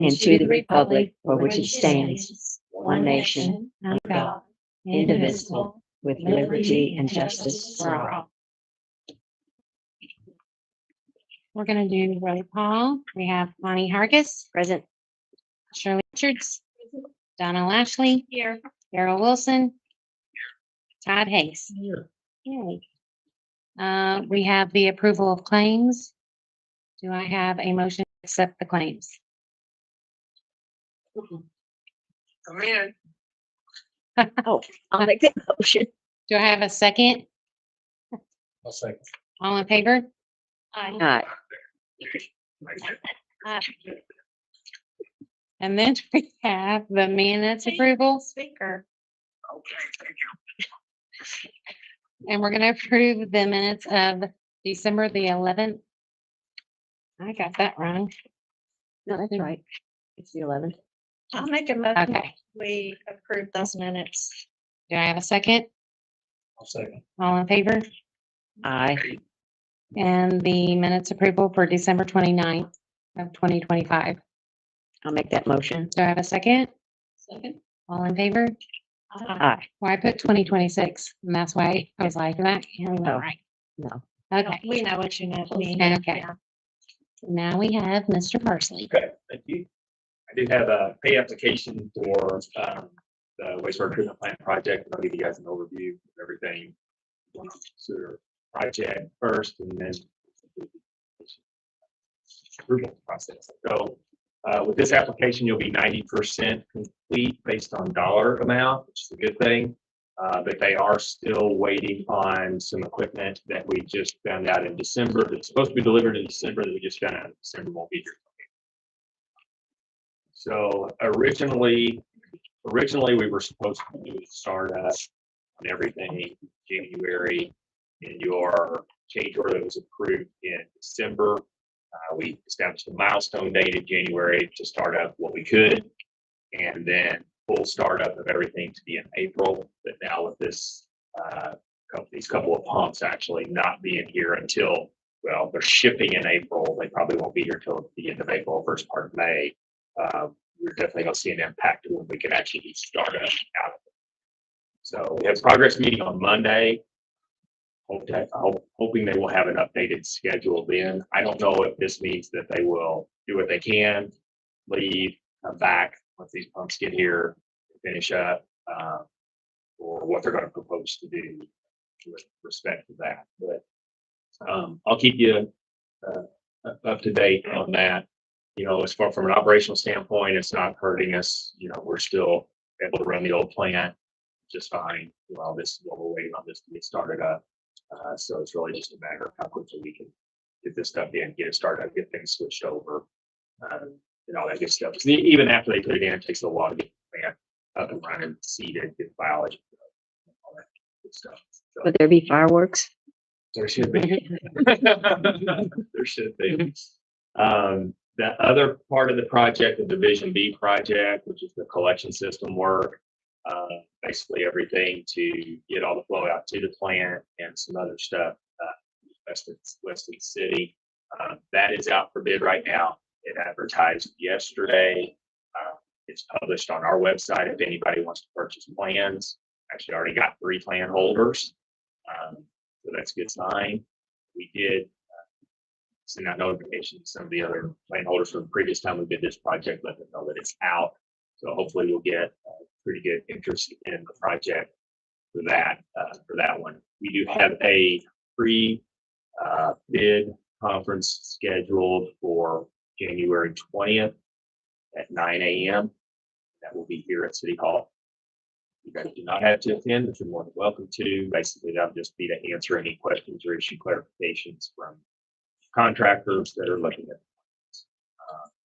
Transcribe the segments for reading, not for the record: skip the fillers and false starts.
and to the republic for which it stands, one nation, under God, indivisible, with liberty and justice for all. We're gonna do roll call. We have Bonnie Hargis, Present. Shirley Richards, Donna Lashley, Here. Darrell Wilson, Todd Hayes. Yay. We have the approval of claims. Do I have a motion to accept the claims? Come in. Oh, I'll make that motion. Do I have a second? I'll second. All in favor? Aye. And then we have the minutes approval, Speaker. Okay, thank you. and we're gonna approve the minutes of December the 11th. I got that wrong. No, that's right. It's the 11th. I'll make a motion. Okay. We approve those minutes. Do I have a second? I'll second. All in favor? Aye. And the minutes approval for December 29th of 2025. I'll make that motion. Do I have a second? Second. All in favor? Aye. Well, I put 2026, and that's why I was like, that can't be Oh. right. No. Okay, We know what you mean. okay. Now we have Mr. Parsley. Okay, thank you. I did have a pay application for the wastewater treatment plant project. I'll give you guys an overview of everything. Sewer project first and then approval process. So with this application, you'll be 90% complete based on dollar amount, which is a good thing. But they are still waiting on some equipment that we just found out in December. That's supposed to be delivered in December that we just found out in December won't be here. So originally we were supposed to do the startup on everything in January, and your change order was approved in December. We established a milestone date in January to start up what we could, and then full startup of everything to be in April. But now with this, these couple of pumps actually not being here until, well, they're shipping in April. They probably won't be here till the end of April, first part of May. We're definitely going to see an impact when we can actually start up out of it. So we have a progress meeting on Monday. Hoping they will have an updated schedule then. I don't know if this means that they will do what they can, leave, come back once these pumps get here, finish up, or what they're going to propose to do with respect to that. But I'll keep you up to date on that. You know, as far from an operational standpoint, it's not hurting us. You know, we're still able to run the old plant just fine while we're waiting on this to get started up. So it's really just a matter of how quickly we can get this stuff in, get it started, get things switched over, and all that good stuff. 'Cause even after they put it in, it takes a while to get the plant up and running, seeded, get biology, all that good stuff. So Would there be fireworks? there should be. There should be. The other part of the project, the Division B project, which is the collection system work, basically everything to get all the flow out to the plant and some other stuff west of the city. That is out for bid right now. It advertised yesterday. It's published on our website if anybody wants to purchase plans. Actually already got 3 plan holders. So that's a good sign. We did send out notifications to some of the other plan holders from the previous time we did this project, let them know that it's out. So hopefully you'll get pretty good interest in the project for that one. We do have a pre-bid conference scheduled for January 20th at 9 a.m. That will be here at City Hall. You guys do not have to attend, but you're more than welcome to. Basically, that'll just be to answer any questions or issue clarifications from contractors that are looking at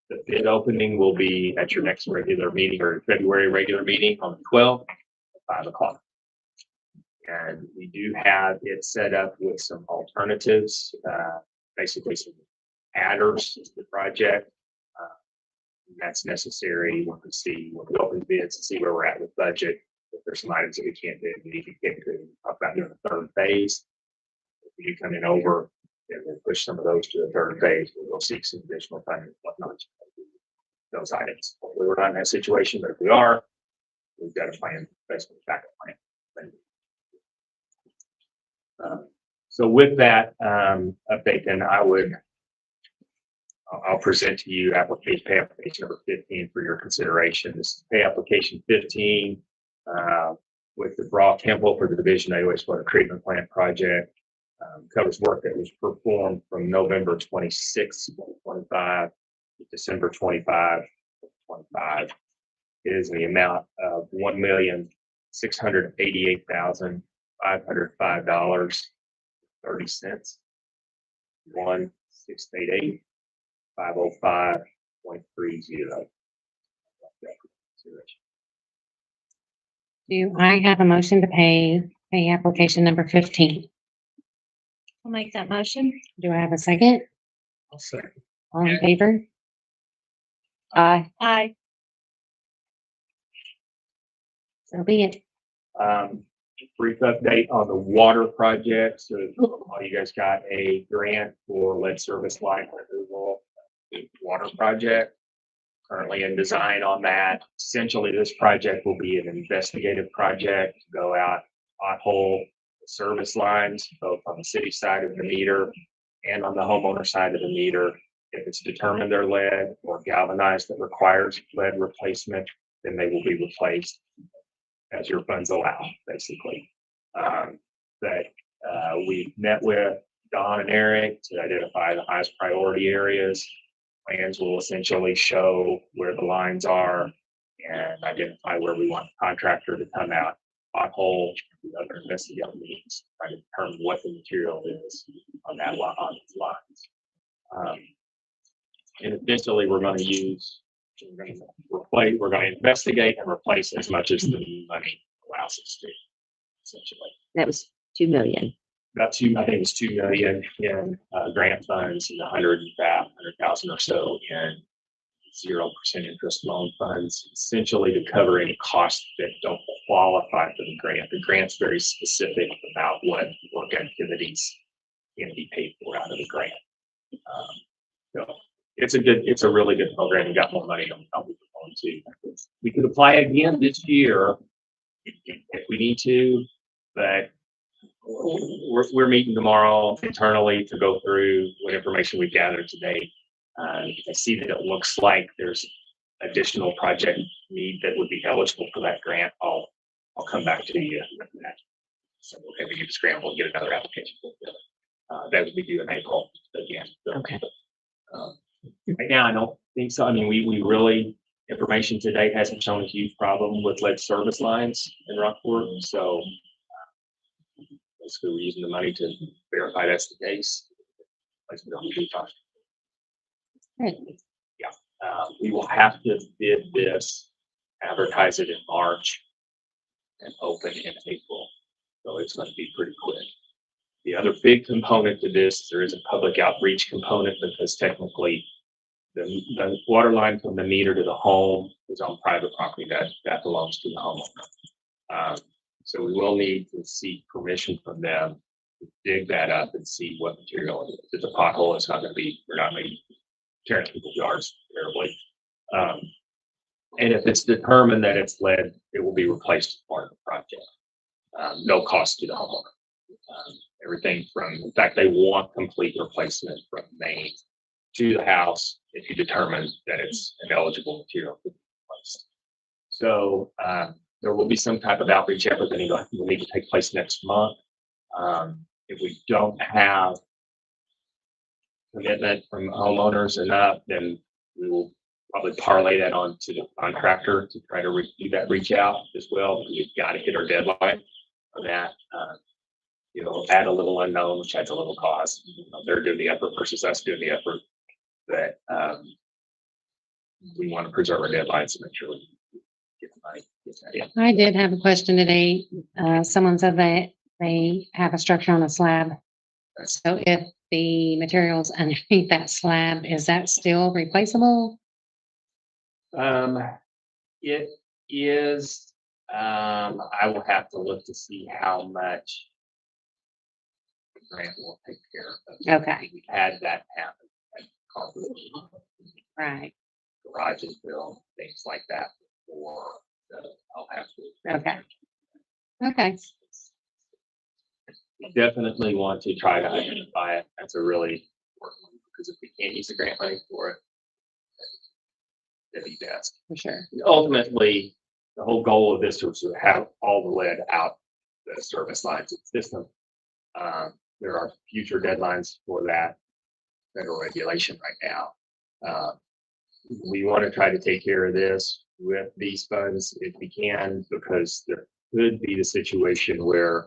the bid opening will be at your next regular meeting or February regular meeting on the 12th at 5 o'clock. And we do have it set up with some alternatives, basically some adders to the project. And that's necessary when we open bids and see where we're at with budget. If there's some items that we can't do, we need to get to talk about doing the 3rd phase. If we do come in over, and then push some of those to the 3rd phase, we'll seek some additional funding and whatnot. those items. We were not in that situation, but if we are, we've got a plan, basically a backup plan. So with that update, then I'll present to you pay application number 15 for your consideration. This is pay application 15 with the Brock Temple for the Division A wastewater treatment plant project. Covers work that was performed from November 26, 2025 to December 25, 2025. It is in the amount of $1,688,505.30. 1,688,505.30. Do I have a motion to pay application number 15? I'll make that motion. Do I have a second? I'll second. All in favor? Aye. Aye. So be it. Brief update on the water project. So you guys got a grant for lead service line removal water project. Currently in design on that. Essentially, this project will be an investigative project to go out, pothole the service lines, both on the city side of the meter and on the homeowner side of the meter. If it's determined they're lead or galvanized that requires lead replacement, then they will be replaced as your funds allow, basically. We met with Don and Eric to identify the highest priority areas. Plans will essentially show where the lines are and identify where we want the contractor to come out, pothole, the other investigative means, try to determine what the material is on that lot, on these lines. And eventually we're going to investigate and replace as much as the money allows us to, essentially. That was 2 million. I think it was 2 million in grant funds and 100,000 or so in 0% interest loan funds, essentially to cover any costs that don't qualify for the grant. The grant's very specific about what work activities can be paid for out of the grant. So it's a really good program. We got more money than we're going to. We could apply again this year if we need to, but we're meeting tomorrow internally to go through what information we gathered today. I see that it looks like there's additional project need that would be eligible for that grant. I'll come back to you with that. So we'll have to scramble and get another application. That would be due in April again. So, Okay. Right now, I don't think so. I mean, we really, information to date hasn't shown a huge problem with lead service lines in Rockport. So basically, we're using the money to verify that's the case. Great. We will have to bid this, advertise it in March, and open in April. So it's going to be pretty quick. The other big component to this, there is a public outreach component because technically the water line from the meter to the home is on private property that belongs to the homeowner. So we will need to seek permission from them to dig that up and see what material it is. If it's a pothole, it's not going to be, we're not going to be tearing people's yards terribly. And if it's determined that it's lead, it will be replaced as part of the project. No cost to the homeowner. Everything from, in fact, they want complete replacement from main to the house if you determine that it's an eligible material to be replaced. So there will be some type of outreach effort that will need to take place next month. If we don't have commitment from homeowners enough, then we will probably parlay that on to the contractor to try to do that reach out as well. We've got to hit our deadline for that. Add a little unknown, which adds a little cost. They're doing the effort versus us doing the effort. But we want to preserve our deadlines to make sure we get the money. I did have a question today. Someone said that they have a structure on a slab. So if the materials underneath that slab, is that still replaceable? It is. I will have to look to see how much the grant will take care of. Okay. We had that happen. Right. garages built, things like that, or I'll have to. Okay. Okay, We definitely want to try to identify it. That's a really important one, because if we can't use the grant money for it, that'd be best. for sure. Ultimately, the whole goal of this was to have all the lead out the service lines of the system. There are future deadlines for that federal regulation right now. We want to try to take care of this with these funds if we can, because there could be the situation where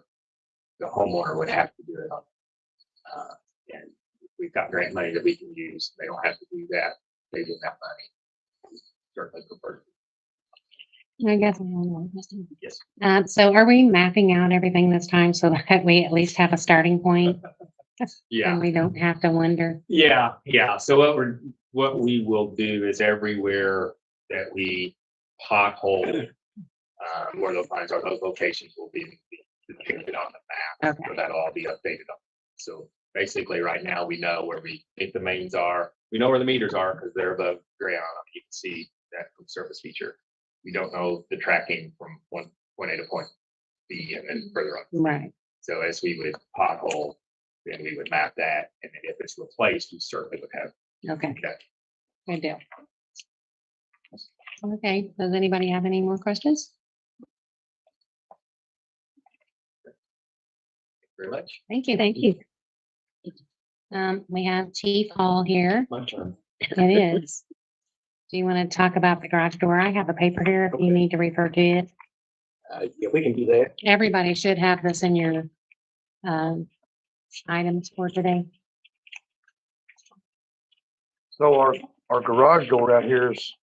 the homeowner would have to do it. And we've got grant money that we can use. They don't have to do that. They get that money. Certainly prefer. I guess. I have one more question. Yes. So are we mapping out everything this time so that we at least have a starting point? Yeah. And we don't have to wonder. Yeah, yeah. So what we will do is everywhere that we pothole, where those lines are, those locations will be depicted on the map. Okay. So that'll all be updated on. So basically, right now, we know where we think the mains are. We know where the meters are because they're above ground. You can see that from surface feature. We don't know the tracking from point A to point B and then further on. Right. So as we would pothole, then we would map that, and then if it's replaced, we certainly would have Okay, that. good deal. Okay, does anybody have any more questions? Very much. Thank you. Thank you. We have Chief Hall here. My turn. It is. Do you want to talk about the garage door? I have a paper here if you Okay. need to refer to it. Yeah, we can do that. Everybody should have this in your items for today. So our garage door out here is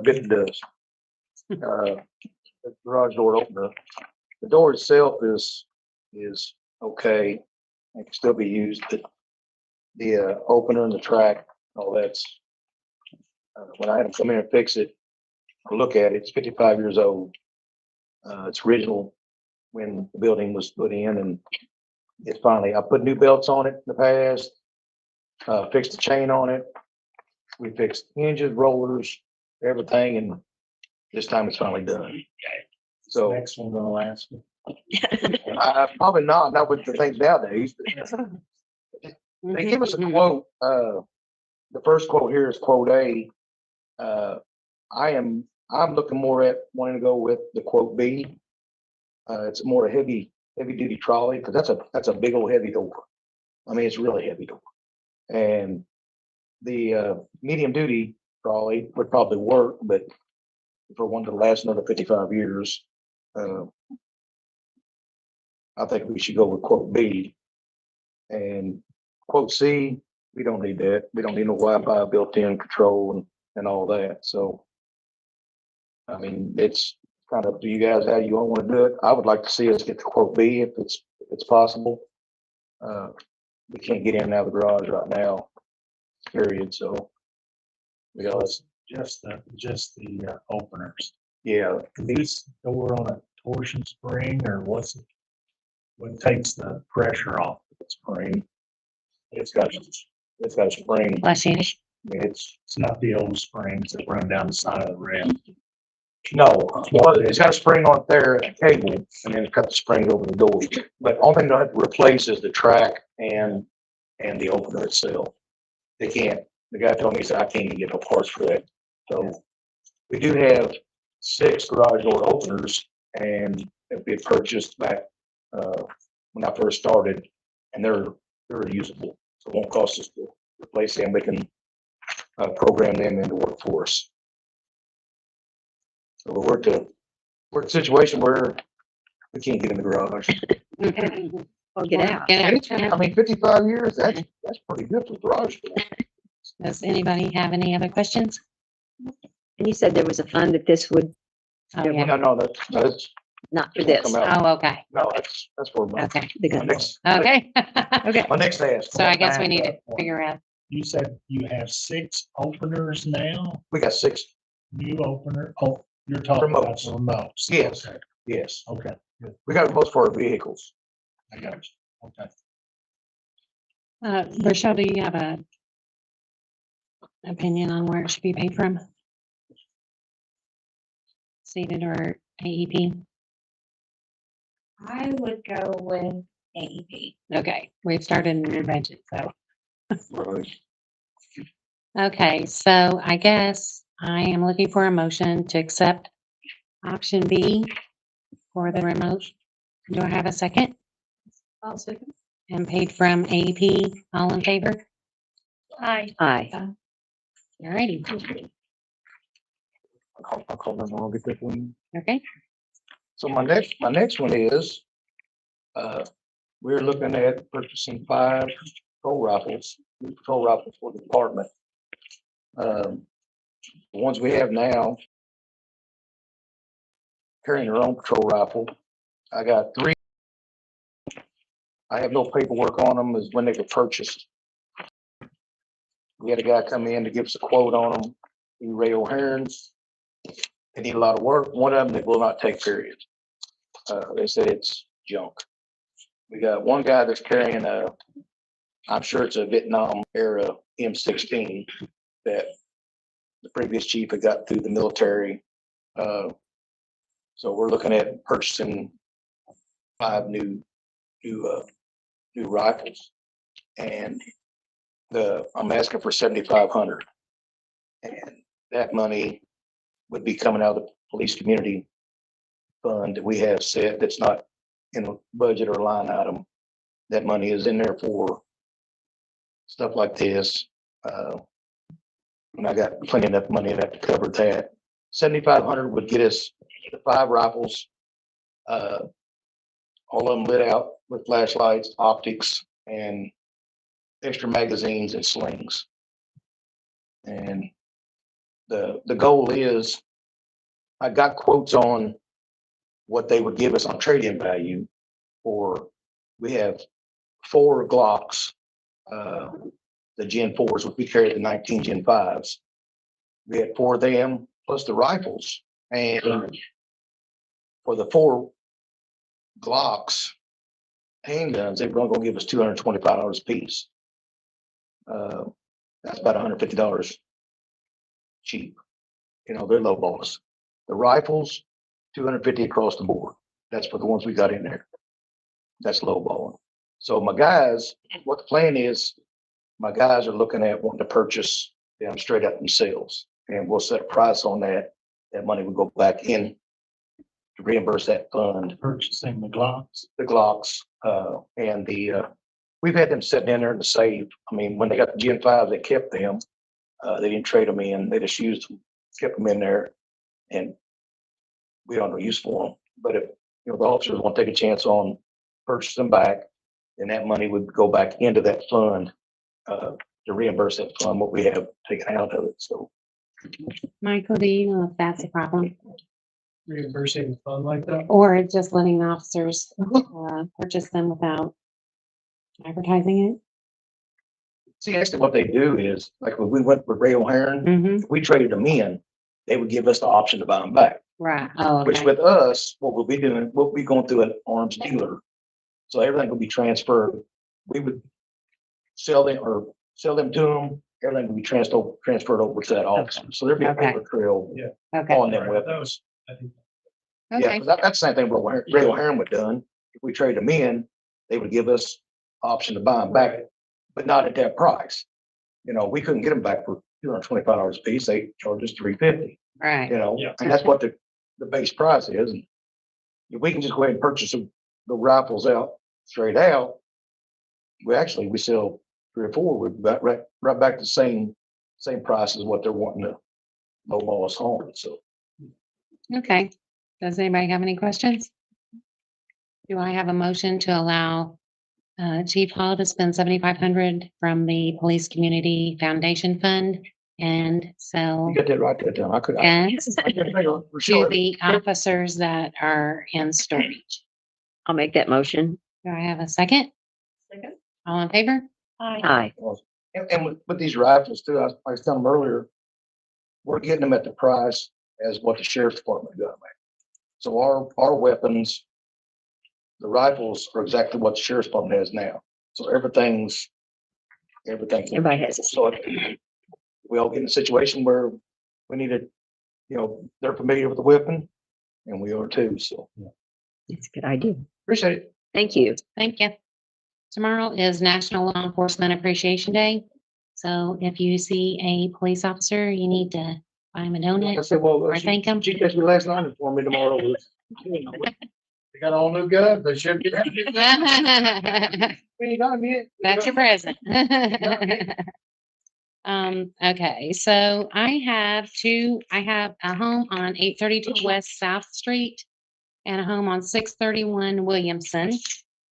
bit of dust. The garage door opener. The door itself is okay. It can still be used, but the opener and the track, all that's, when I had them come in and fix it, I look at it, it's 55 years old. It's original when the building was put in, and it's finally, I put new belts on it in the past, fixed the chain on it. We fixed hinges, rollers, everything, and this time it's finally done. So Next one gonna last. probably not with the things nowadays. They give us a quote, the first quote here is quote A. I'm looking more at wanting to go with the quote B. It's more a heavy duty trolley, because that's a big old heavy door. I mean, it's really heavy door. And the medium duty trolley would probably work, but for one to last another 55 years, I think we should go with quote B. And quote C, we don't need that. We don't need no Wi-Fi built-in control and all that. So, I mean, it's kind of up to you guys how you all want to do it. I would like to see us get to quote B if it's possible. We can't get in and out of the garage right now, period. So, we got Just the openers. yeah. This door on a torsion spring, or what's it? What takes the pressure off the spring? It's got a spring. Bless you. I mean, it's Not the old springs that run down the side of the rail. no, well, it's got a spring on it there, a cable, and then it cut the spring over the door. But only thing I have to replace is the track and the opener itself. They can't. The guy told me, he said, I can't even get no parts for that. So we do have 6 garage door openers, and they've been purchased back when I first started, and they're usable. So it won't cost us to replace them. We can program them into work for us. So we're at a situation where we can't get in the garage. Or get out. Get I out. mean, 55 years, that's pretty good for the garage door. Does anybody have any other questions? And you said there was a fund that this would, Oh, yeah. No, that's not for It won't this. come out. Oh, okay. no, that's for Okay. The my gun. next, Okay. Okay. my next task. So I guess we need to figure out. You said you have 6 openers now, We got 6, new opener, you're talking about Remotes. the remotes. Yes. Okay, yes. Okay, good. We got most for our vehicles. I got you. Okay. Rochelle, do you have opinion on where it should be paid from? Seated or AEP? I would go with AEP. Okay, we've started a new budget, so. Right. Okay, so I guess I am looking for a motion to accept option B for the remote. Do I have a second? I'll second. And paid from AEP, all in favor? Aye. Aye. Alrighty, I'll call them, I'll get that one. okay, So my next one is, we're looking at purchasing 5 patrol rifles, new patrol rifles for the department. The ones we have now carrying their own patrol rifle. I got 3. I have no paperwork on them as when they were purchased. We had a guy come in to give us a quote on them, Ray O'Hairn's. They need a lot of work. One of them they will not take, period. They said it's junk. We got one guy that's carrying I'm sure it's a Vietnam era M16 that the previous chief had got through the military. So we're looking at purchasing 5 new rifles. And I'm asking for 7,500. And that money would be coming out of the police community fund that we have set, that's not in a budget or line item. That money is in there for stuff like this. And I got plenty enough money in that to cover that. 7,500 would get us the 5 rifles, all of them lit out with flashlights, optics, and extra magazines and slings. And the goal is, I got quotes on what they would give us on trade-in value for, we have 4 Glocks, the Gen 4s, which we carry the 19 Gen 5s. We had 4 of them plus the rifles. And for the 4 Glocks handguns, they were going to give us $225 a piece. That's about $150 cheap. You know, they're low balls. The rifles, $250 across the board. That's for the ones we got in there. That's low balling. So my guys, what the plan is, my guys are looking at wanting to purchase them straight up themselves. And we'll set a price on that. That money will go back in to reimburse that fund. Purchasing the Glocks. The Glocks, and we've had them sitting in there in the safe. I mean, when they got the Gen 5, they kept them. They didn't trade them in. They just used them, kept them in there, and we don't have use for them. But if, you know, the officers want to take a chance on purchasing them back, then that money would go back into that fund, to reimburse that fund, what we have taken out of it. So Michael, do you know if that's a problem? Reimbursing the fund like that? Or just letting the officers, purchase them without advertising it? see, actually what they do is, like when we went with Ray O'Hairn, Mm-hmm, we traded them in, they would give us the option to buy them back. right, oh, Which okay, with us, what we'll be doing, we'll be going through an arms dealer. So everything will be transferred. We would sell them to them. Everything will be transferred over to that officer. So there'll be a Okay. paper trail okay, on them That weapons. was, I think, Yeah, okay, 'cause that's the same thing Ray O'Hairn would done. If we trade them in, they would give us option to buy them back, but not at that price. You know, we couldn't get them back for $225 a piece. They charge us $350. right, You know, Yeah. and that's what the base price is. And if we can just go ahead and purchase the rifles out straight out, we sell 3 or 4, we're right back to the same price as what they're wanting to lowball us on. So okay. Does anybody have any questions? Do I have a motion to allow Chief Hall to spend 7,500 from the Police Community Foundation Fund and sell you got that right there, John. I guns couldn't figure out for to sure. the officers that are in storage? I'll make that motion. Do I have a second? Second. All in favor? Aye. Aye. And with these rifles too, I was telling them earlier, we're getting them at the price as what the sheriff's department got them at. So our weapons, the rifles are exactly what the sheriff's department has now. So everything. Everybody has a So we all get in a situation where we need to, you know, they're familiar with the weapon and we are too, so It's a good idea. appreciate it. Thank you. Thank you. Tomorrow is National Law Enforcement Appreciation Day. So if you see a police officer, you need to buy him a I donut said, well, or thank him. she texted me last night and informed me tomorrow. They got all new guns, they should be. We ain't got 'em yet. That's your present. Okay, so I have a home on 832 West South Street and a home on 631 Williamson.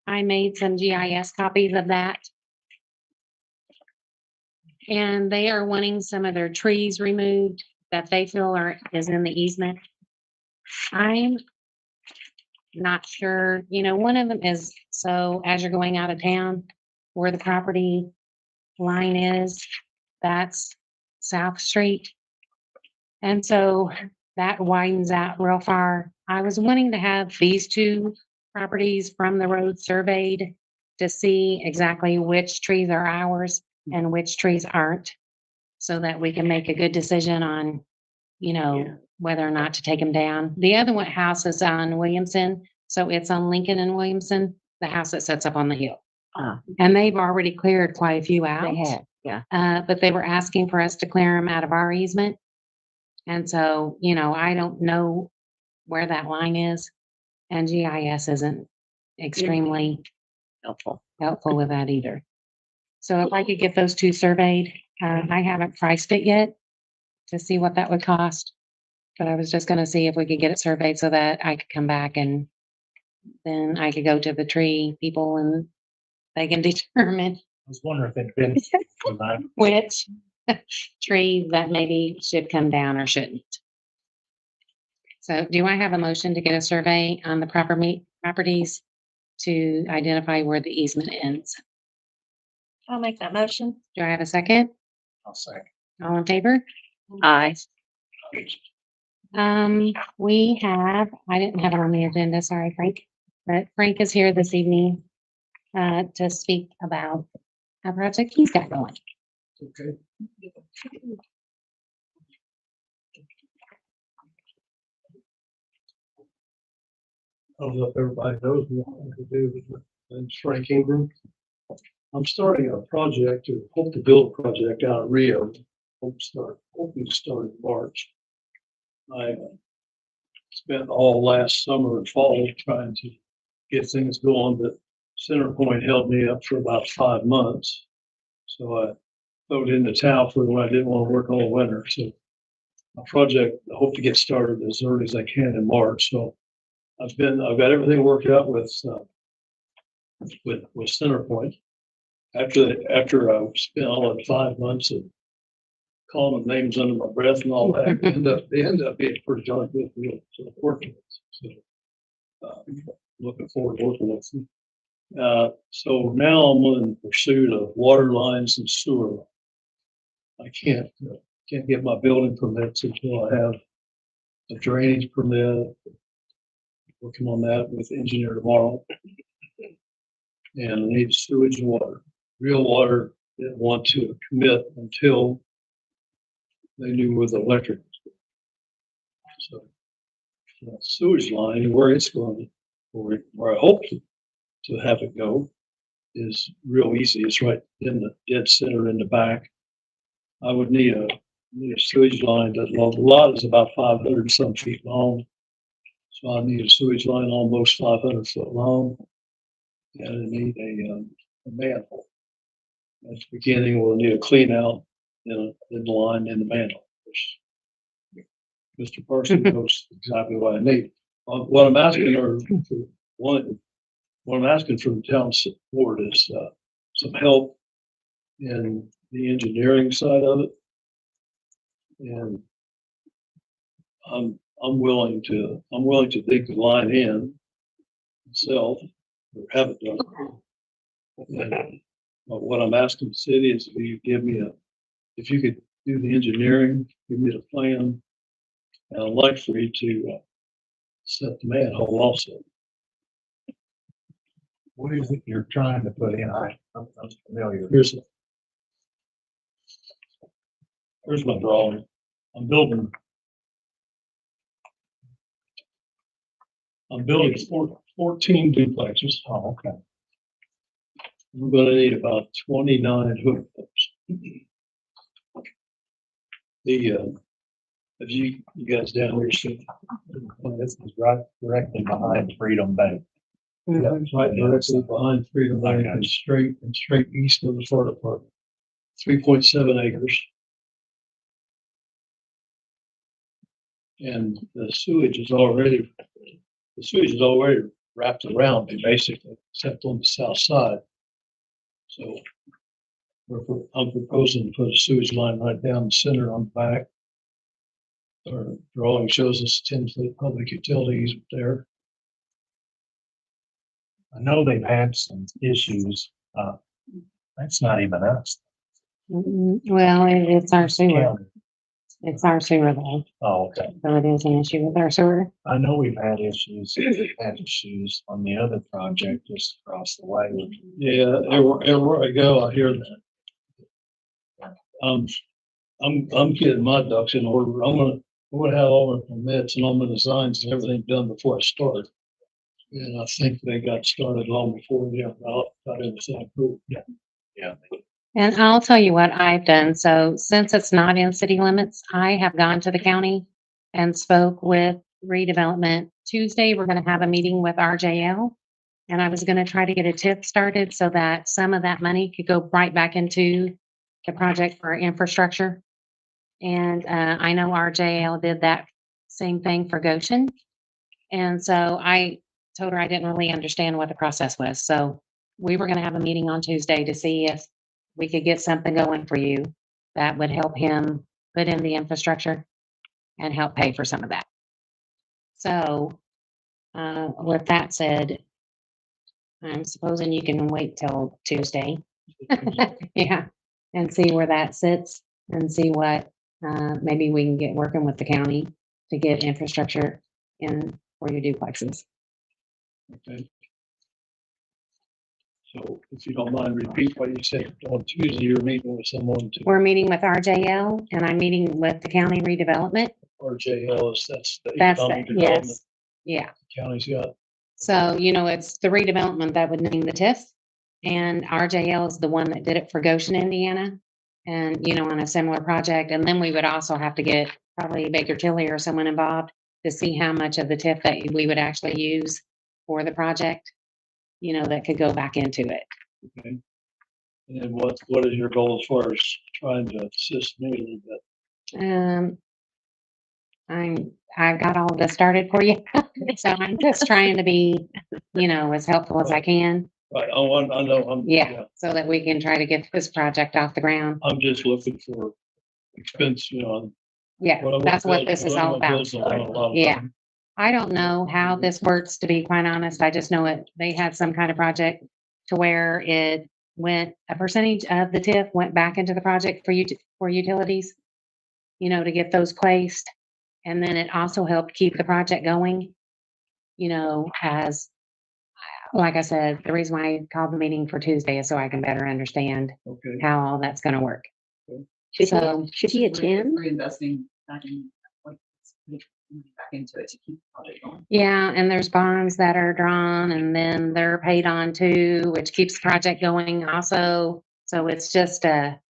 I made some GIS copies of that. And they are wanting some of their trees removed that they feel is in the easement. I'm not sure, one of them is, so as you're going out of town, where the property line is, that's South Street. And so that widens out real far. I was wanting to have these two properties from the road surveyed to see exactly which trees are ours and which trees aren't, so that we can make a good decision on, whether or not to take them down. The other one house is on Williamson, so it's on Lincoln and Williamson, the house that sits up on the hill. Ah. And they've already cleared quite a few out. They have, yeah. But they were asking for us to clear them out of our easement. And so, I don't know where that line is, and GIS isn't extremely Helpful. helpful with that either. So if I could get those two surveyed, I haven't priced it yet to see what that would cost. But I was just gonna see if we could get it surveyed so that I could come back and then I could go to the tree people and they can determine I was wondering if it'd been tonight. which tree that maybe should come down or shouldn't. So do I have a motion to get a survey on the properties to identify where the easement ends? I'll make that motion. Do I have a second? I'll say. All in favor? Aye. I didn't have it on the agenda, sorry, Frank. But Frank is here this evening to speak about a project he's got going. Okay. I don't know if everybody knows what to do, but my name's Frank Ingram. I'm starting a project, or hope to build a project out of Rio. Hoping to start in March. I spent all last summer and fall trying to get things going, but CenterPoint held me up for about 5 months. So I threw it in the towel for when I didn't want to work all winter. So my project, I hope to get started as early as I can in March. So I've got everything worked out with CenterPoint. After I spent all of 5 months of calling them names under my breath and all that, they end up being pretty darn good deal. So working with them. So looking forward to working with them. So now I'm in pursuit of water lines and sewer. I can't get my building permits until I have a drainage permit. Working on that with the engineer tomorrow. And I need sewage and water. Real water, didn't want to commit until they knew where the electric was. So the sewage line, where it's going, where I hope to have it go, is real easy. It's right in the dead center in the back. I would need a sewage line that the lot is about 500 some feet long. So I need a sewage line almost 500 foot long. And I need a manhole. At the beginning, we'll need a clean out in the line in the manhole. Which Mr. Parson knows exactly what I need. What I'm asking from the town board is some help in the engineering side of it. And I'm willing to dig the line in myself or have it done. And what I'm asking the city is if you could do the engineering, give me the plan. And I'd like for you to set the manhole also. What is it you're trying to put in? I'm familiar. Here's Here's my drawing. I'm building 14 duplexes. Oh, okay. We're gonna need about 29 hookups. Have you guys down there seen? This is right directly behind Freedom Bank. Yeah, it's right directly behind Freedom Bank and straight east of the Florida Park. 3.7 acres. And the sewage is already wrapped around it basically, except on the south side. So I'm proposing to put a sewage line right down the center on the back. Our drawing shows us 10-foot public utilities there. I know they've had some issues. That's not even us. Well, it's our sewer. County. It's our sewer though, Oh, okay. so it is an issue with our sewer. I know we've had issues on the other project just across the way. Yeah, everywhere I go, I hear that. I'm getting my ducks in order. I'm gonna have all the permits and all my designs and everything done before I start. And I think they got started long before they got everything approved. Yeah. And I'll tell you what I've done. So since it's not in city limits, I have gone to the county and spoke with redevelopment. Tuesday, we're going to have a meeting with RJL. And I was going to try to get a TIF started so that some of that money could go right back into the project for infrastructure. And I know RJL did that same thing for Goshen. And so I told her I didn't really understand what the process was. So we were going to have a meeting on Tuesday to see if we could get something going for you that would help him put in the infrastructure and help pay for some of that. So, with that said, I'm supposing you can wait till Tuesday. Yeah, and see where that sits and see what, maybe we can get working with the county to get infrastructure in for your duplexes. Okay. So if you don't mind, repeat what you said. On Tuesday, you're meeting with someone to We're meeting with RJL and I'm meeting with the county redevelopment. RJL that's the That's, economic the development yes, yeah. the county's got. So, it's the redevelopment that would name the TIF. And RJL is the one that did it for Goshen, Indiana. And, on a similar project. And then we would also have to get probably Baker Tilly or someone involved to see how much of the TIF that we would actually use for the project, that could go back into it. Okay. And then what is your goal as far as trying to assist me a little bit? I've got all of this started for you. So I'm just trying to be, as helpful as I can. Right, I know, Yeah, so that we can try to get this project off the ground. I'm just looking for expense, Yeah, that's what this is all about. Yeah. I don't know how this works, to be quite honest. I just know they had some kind of project to where a percentage of the TIF went back into the project for utilities, to get those placed. And then it also helped keep the project going, like I said, the reason why I called the meeting for Tuesday is so I can better understand Okay, how all that's gonna work. Should he attend? Reinvesting back in, like, back into it to keep the project going. Yeah, and there's bonds that are drawn and then they're paid on too, which keeps the project going also. So it's just kind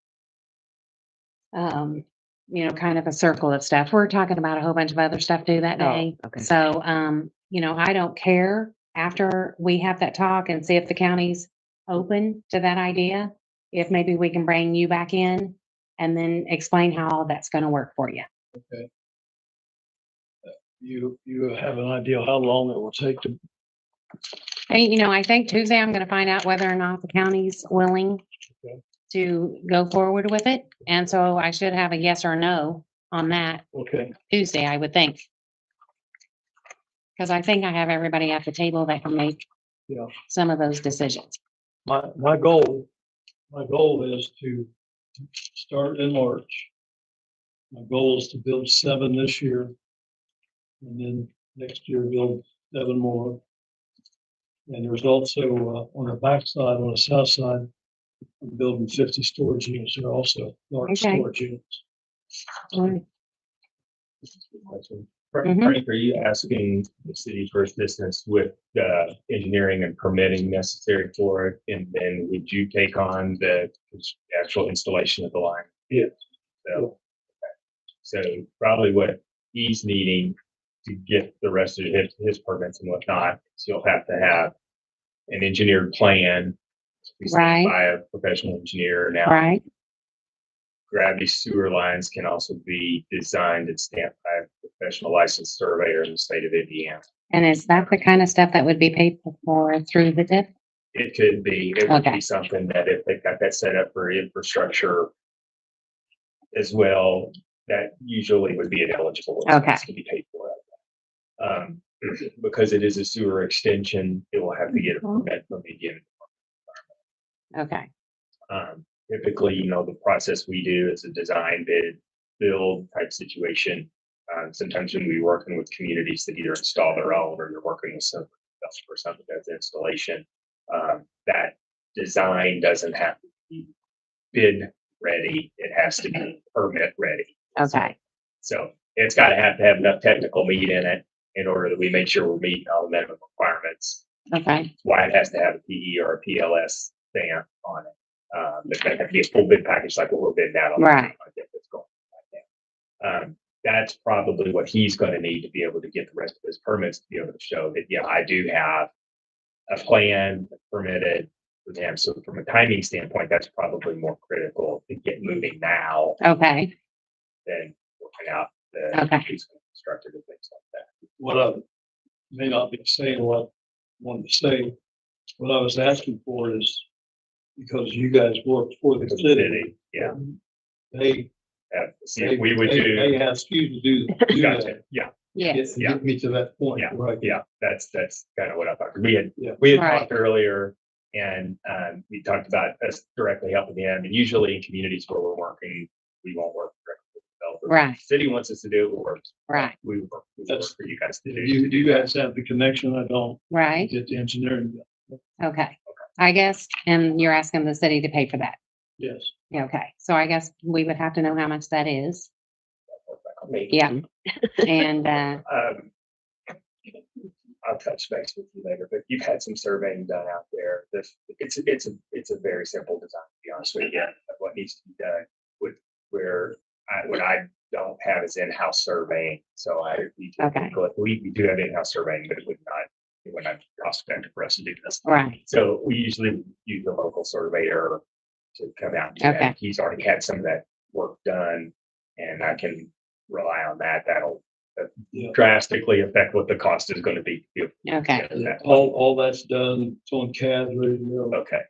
of a circle of stuff. We're talking about a whole bunch of other stuff too that day. Okay. So, I don't care after we have that talk and see if the county's open to that idea. If maybe we can bring you back in and then explain how all that's gonna work for you. okay. You have an idea how long it will take to, Hey, I think Tuesday I'm gonna find out whether or not the county's willing Okay. to go forward with it. And so I should have a yes or no on that okay, Tuesday, I would think. Cause I think I have everybody at the table that can make Yeah. some of those decisions. my goal is to start in March. My goal is to build 7 this year. And then next year build 7 more. And there's also, on the backside, on the south side, I'm building 50 storage units there also, large Okay. storage units. Mhm. Frank, are you asking the city for assistance with the engineering and permitting necessary for it? And then would you take on the actual installation of the line? Yes. So probably what he's needing to get the rest of his permits and whatnot, so you'll have to have an engineered plan Right. by a professional engineer. Now, Right, gravity sewer lines can also be designed and stamped by a professional licensed surveyor in the state of Indiana. and is that the kind of stuff that would be paid for through the tip? It could be, it would Okay. be something that if they've got that set up for infrastructure as well, that usually would be ineligible. Okay. To be paid for. Because it is a sewer extension, it will have to get a permit from the Indiana. Okay, Typically, the process we do is a design bid build type situation. Sometimes when we're working with communities that either install their own or you're working with some for something that's installation, that design doesn't have to be bid ready. It has to be permit ready. okay, So it's got to have enough technical meat in it in order that we make sure we're meeting all the minimum requirements. okay, Why it has to have a PE or a PLS stamp on it. It's going to have to be a full bid package like what we're bidding out on. Right. The project that's going right now. That's probably what he's going to need to be able to get the rest of his permits to be able to show that, yeah, I do have a plan permitted for them. So from a timing standpoint, that's probably more critical to get moving now okay, than working out the Okay. constructed and things like that. What I may not be saying what I wanted to say, what I was asking for is because you guys work for the city, Yeah. they, See, if we would they do. ask you to do Gotcha. that. Yeah. yes, Get me to that point, Yeah. right? Yeah, that's kind of what I thought. Yeah. We had Right. talked earlier and we talked about us directly helping them. And usually in communities where we're working, we won't work directly with developers. Right. City wants us to do it, we'll work. right, We work That's- for you guys to do. You guys have the connection, I don't, right, get the engineering, done. okay. I guess, and you're asking the city to pay for that. Yes. Yeah, okay, so I guess we would have to know how much that is. Me. Yeah. And, Um, I'll touch base with you later, but you've had some surveying done out there. It's a very simple design, to be honest with you, of what needs to be done with what I don't have is in-house surveying. So Okay. we do have in-house surveying, but it would not cost effective for us to do this. right, So we usually use a local surveyor to come out. And do that. Okay. He's already had some of that work done and I can rely on that. That'll Yeah. drastically affect what the cost is going to be. okay. Yeah. All that's done, it's on CAD, ready to go. Okay.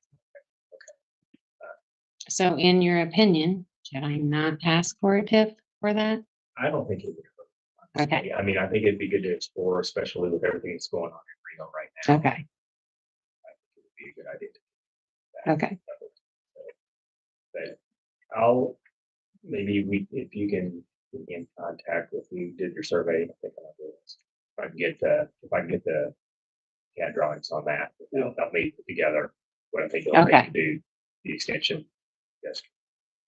So in your opinion, should I not ask for a tip for that? I don't think it would hurt. Okay, I mean, I think it'd be good to explore, especially with everything that's going on in Reno right now. okay, I think it would be a good idea. To do that. okay, But if you can get me in contact with who did your survey, I think I'll do this. If I can get the CAD drawings on that, I'll meet together what I think it'll Okay. take to do the extension. Yes.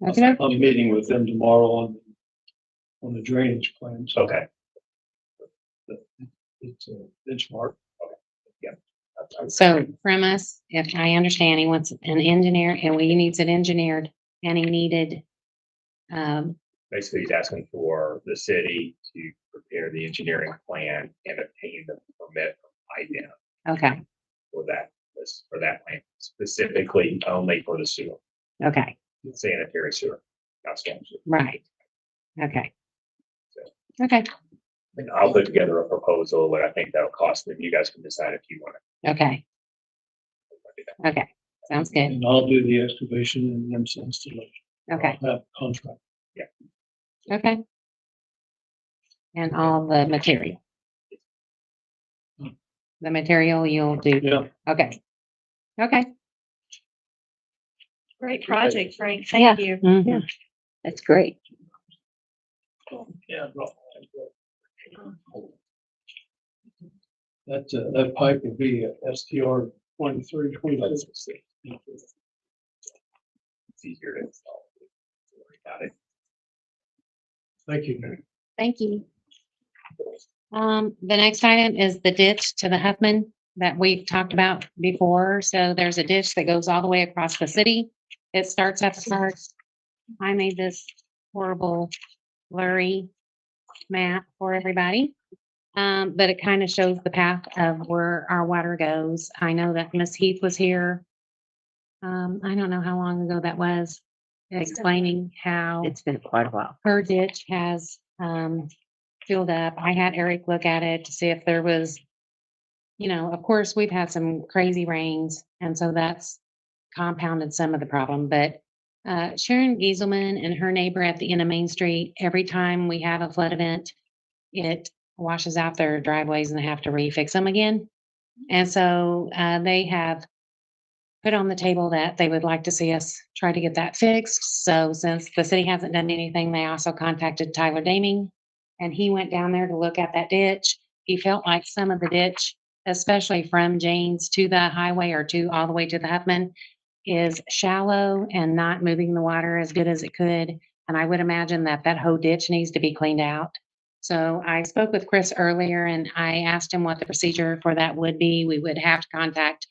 okay, I'm meeting with them tomorrow on the drainage plans. Okay. It's a benchmark. so from us, if I understand, he wants an engineer and he needs it engineered and he needed, Basically, he's asking for the city to prepare the engineering plan and obtain the permit from IDEM okay, for that plan, specifically only for the sewer, okay, sanitary sewer, not storm sewer. right, okay. Okay, And I'll put together a proposal, what I think that'll cost, and you guys can decide if you want okay, to. okay, sounds good, And I'll do the excavation and then some installation. okay, I'll have a contract. okay. And all the material. The material you'll do, Yeah. okay, okay. Great project, Frank. Yeah. Thank you. Mhm. That's great. Yeah. That pipe would be a STR 23, 24. It's easier to install. Don't worry about it. Thank you, Mary. Thank you. The next item is the ditch to the Huffman that we've talked about before. So there's a ditch that goes all the way across the city. It starts at the park. I made this horrible blurry map for everybody. But it kind of shows the path of where our water goes. I know that Miss Heath was here. I don't know how long ago that was, explaining how It's been quite a while. her ditch has, filled up. I had Eric look at it to see if there was, of course, we've had some crazy rains, and so that's compounded some of the problem, but Sharon Gieselman and her neighbor at the end of Main Street, every time we have a flood event, it washes out their driveways and they have to refix them again. And so they have put on the table that they would like to see us try to get that fixed. So since the city hasn't done anything, they also contacted Tyler Daming, and he went down there to look at that ditch. He felt like some of the ditch, especially from Janes to the highway or to all the way to the Huffman, is shallow and not moving the water as good as it could. And I would imagine that that whole ditch needs to be cleaned out. So I spoke with Chris earlier and I asked him what the procedure for that would be. We would have to contact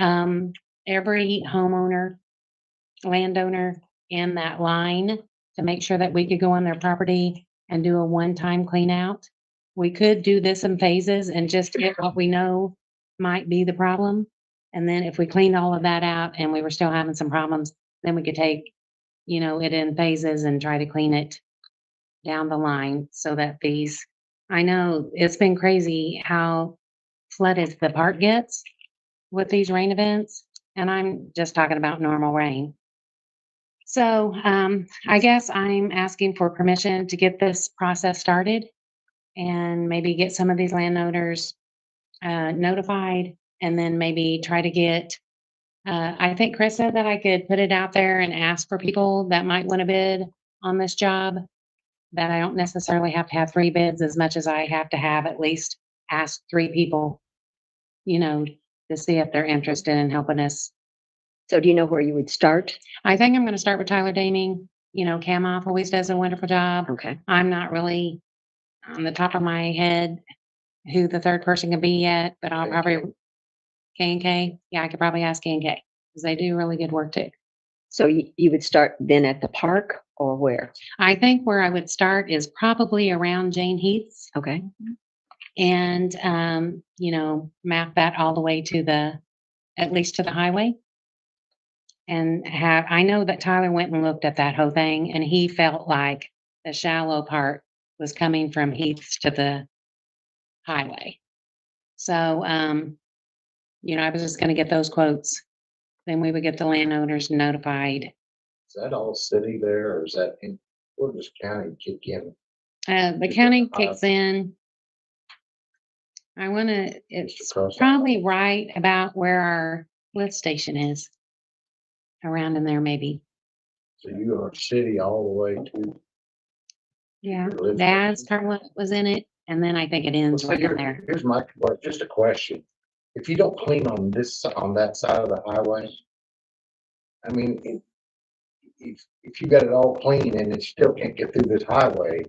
every homeowner, landowner in that line to make sure that we could go on their property and do a one-time clean out. We could do this in phases and just get what we know might be the problem. And then if we cleaned all of that out and we were still having some problems, then we could take, it in phases and try to clean it down the line so that I know it's been crazy how flooded the park gets with these rain events. And I'm just talking about normal rain. So I guess I'm asking for permission to get this process started and maybe get some of these landowners notified, and then maybe try to get, I think Chris said that I could put it out there and ask for people that might want to bid on this job, that I don't necessarily have to have 3 bids as much as I have to have at least ask 3 people, to see if they're interested in helping us. So do you know where you would start? I think I'm going to start with Tyler Daming. Cam Off always does a wonderful job. Okay. I'm not really on the top of my head who the third person can be yet, but I'll probably K&K. Yeah, I could probably ask K&K because they do really good work too. So you would start then at the park or where? I think where I would start is probably around Jane Heath's Okay. and, map that all the way to at least to the highway. And I know that Tyler went and looked at that whole thing and he felt like the shallow part was coming from Heath's to the highway. So, I was just gonna get those quotes. Then we would get the landowners notified. Is that all city there or is that where does county kick in? The county kicks in. It's across the- probably right about where our lift station is. Around in there, maybe. So you are city all the way to. Yeah, your lift Dad's station? car was in it, and then I think it ends So right in there. here's just a question. If you don't clean on that side of the highway, I mean, if you got it all clean and it still can't get through this highway,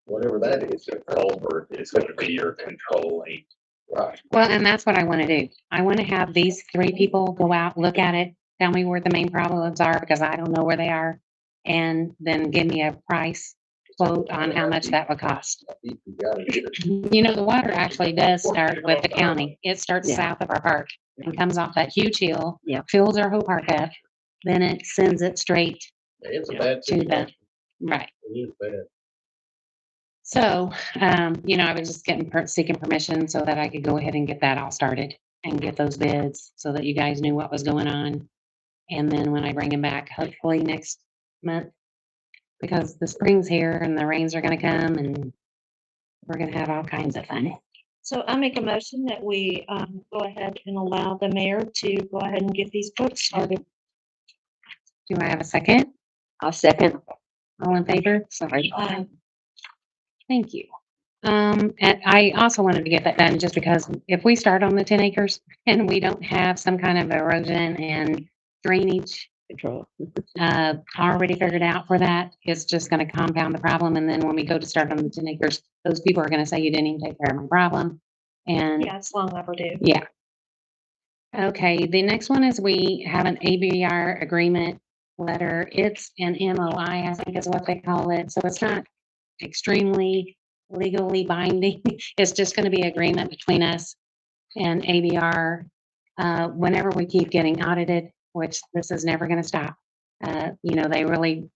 whatever that is, The culvert is going to be your control lane. right? Well, and that's what I want to do. I want to have these 3 people go out, look at it, tell me where the main problems are because I don't know where they are, and then give me a price quote on how much that would cost. I think you got it. The water actually does start with the county. It starts Yeah. south of our park and comes off that huge hill. Yeah. Fills our whole park up. Then it sends it straight. It's a bad To the- situation. Right. It is bad. So, I was just seeking permission so that I could go ahead and get that all started and get those bids so that you guys knew what was going on. And then when I bring them back, hopefully next month, because the spring's here and the rains are gonna come and we're gonna have all kinds of fun. So I make a motion that we go ahead and allow the mayor to go ahead and get these quotes started. Do I have a second? I'll second. All in favor? Sorry. Thank you. And I also wanted to get that done just because if we start on the 10 acres and we don't have some kind of erosion and drainage control. already figured out for that. It's just gonna compound the problem, and then when we go to start on the 10 acres, those people are gonna say you didn't even take care of my problem. And Yeah, it's long overdue. yeah. Okay, the next one is we have an ABR agreement letter. It's an MOI, I think is what they call it. So it's not extremely legally binding. It's just gonna be agreement between us and ABR. Whenever we keep getting audited, which this is never gonna stop. They really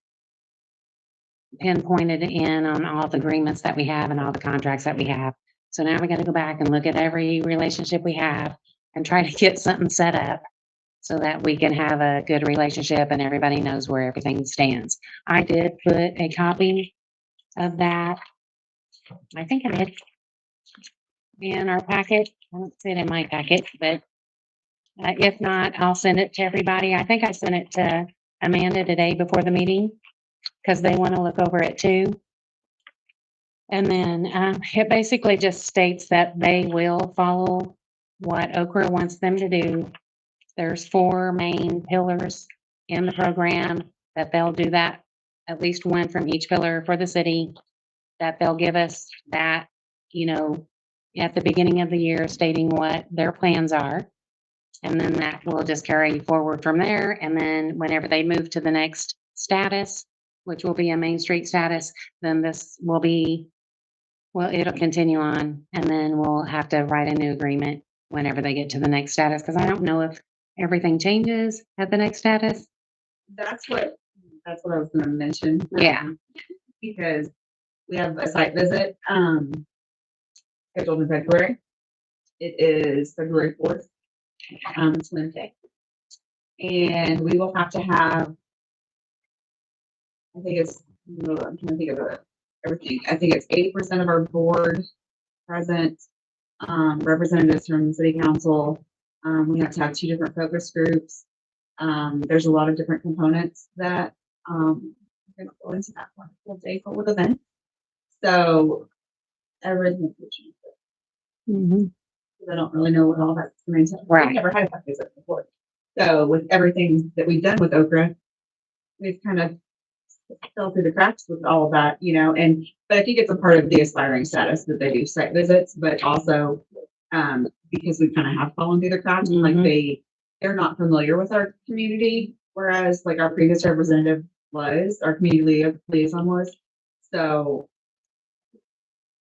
pinpointed in on all the agreements that we have and all the contracts that we have. So now we gotta go back and look at every relationship we have and try to get something set up so that we can have a good relationship and everybody knows where everything stands. I did put a copy of that. I think I did in our packet. I don't see it in my packet, but if not, I'll send it to everybody. I think I sent it to Amanda today before the meeting because they want to look over it too. And then it basically just states that they will follow what Okra wants them to do. There's 4 main pillars in the program that they'll do that, at least one from each pillar for the city, that they'll give us that, at the beginning of the year stating what their plans are. And then that will just carry forward from there. And then whenever they move to the next status, which will be a Main Street status, then this will be, well, it'll continue on. And then we'll have to write a new agreement whenever they get to the next status. Because I don't know if everything changes at the next status. That's what I was gonna mention. Yeah. Because we have a site visit, scheduled in February. It is February 4th, it's Wednesday. And we will have to have, I'm trying to think of everything. I think it's 80% of our board present, representatives from city council. We have to have 2 different focus groups. There's a lot of different components that, we're gonna go into that wonderful day full of events. So everything. I don't really know what all that's going to. Right. I've never had a visit before. So with everything that we've done with Okra, we've kind of fell through the cracks with all of that, but I think it's a part of the aspiring status that they do site visits, but also because we kind of have fallen through the cracks, like they're not familiar with our community, whereas like our previous representative was, our community liaison was. So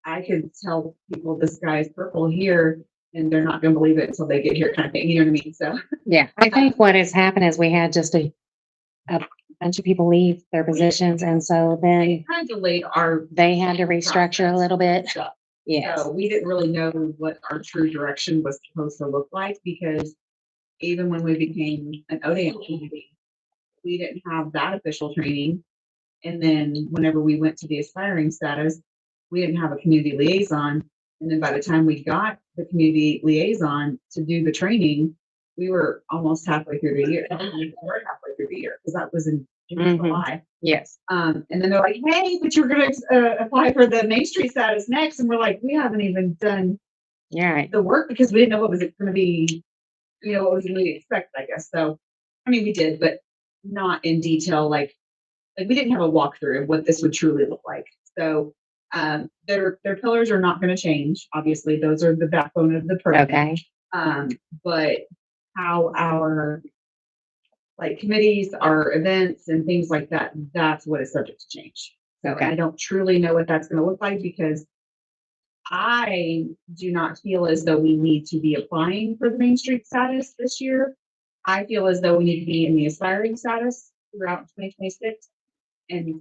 I could tell people this guy is purple here and they're not gonna believe it until they get here kind of thing, you know what I mean? So. Yeah, I think what has happened is we had just a bunch of people leave their positions, and so then Kind of delayed they had to restructure a little bit. stuff. Yes. So we didn't really know what our true direction was supposed to look like because even when we became an ODM community, we didn't have that official training. And then whenever we went to the aspiring status, we didn't have a community liaison. And then by the time we got the community liaison to do the training, we were almost halfway through the year. We were halfway through the year because that was in July. Yes. And then they're like, hey, but you're going to apply for the Main Street status next. And we're like, we haven't even done You're right. the work because we didn't know what was it going to be, what was going to be expected, I guess. So, I mean, we did, but not in detail. Like we didn't have a walkthrough of what this would truly look like. So, their pillars are not going to change. Obviously, those are the backbone of the program. Okay. But how our committees, our events and things like that, that's what is subject to change. So Okay. I don't truly know what that's going to look like because I do not feel as though we need to be applying for the Main Street status this year. I feel as though we need to be in the aspiring status throughout 2026 and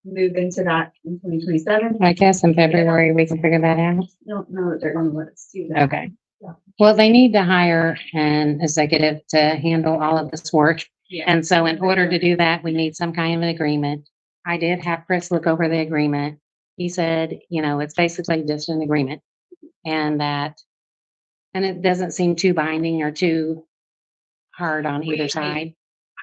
move into that in 2027. I guess in February we can figure that out. I don't know that they're going to let us do that. Okay. Well, they need to hire an executive to handle all of this work. Yeah. And so in order to do that, we need some kind of an agreement. I did have Chris look over the agreement. He said, it's basically just an agreement and it doesn't seem too binding or too hard on either side.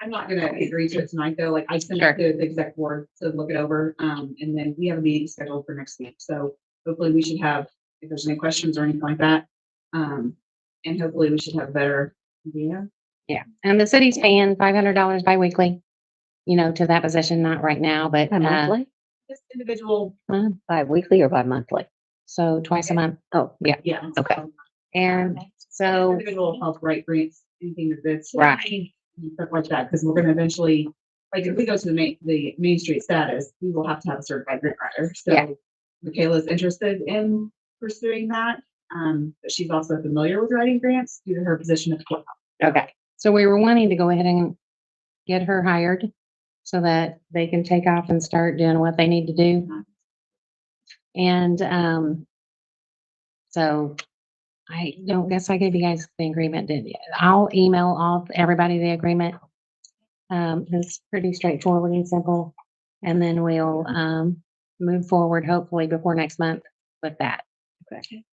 I'm not gonna agree to it tonight, though. Like I sent Sure. it to the exec board to look it over. And then we have a meeting scheduled for next week. So hopefully we should have, if there's any questions or anything like that. And hopefully we should have a better idea. Yeah, and the city's paying $500 biweekly, to that position, not right now, but, By monthly, Just individual, bi-weekly or bi-monthly? so twice a month. Oh, yeah. Okay. And so, Individual health right grants, anything that's. right, and stuff like that, because we're gonna eventually, like, if we go to the Main Street status, we will have to have a certified grant writer, Yeah. so. Michaela's interested in pursuing that, but she's also familiar with writing grants due to her position at the courthouse. okay. So we were wanting to go ahead and get her hired so that they can take off and start doing what they need to do. And, so I don't guess I gave you guys the agreement, did you? I'll email everybody the agreement. It's pretty straightforward and simple. And then we'll, move forward hopefully before next month with that. Okay.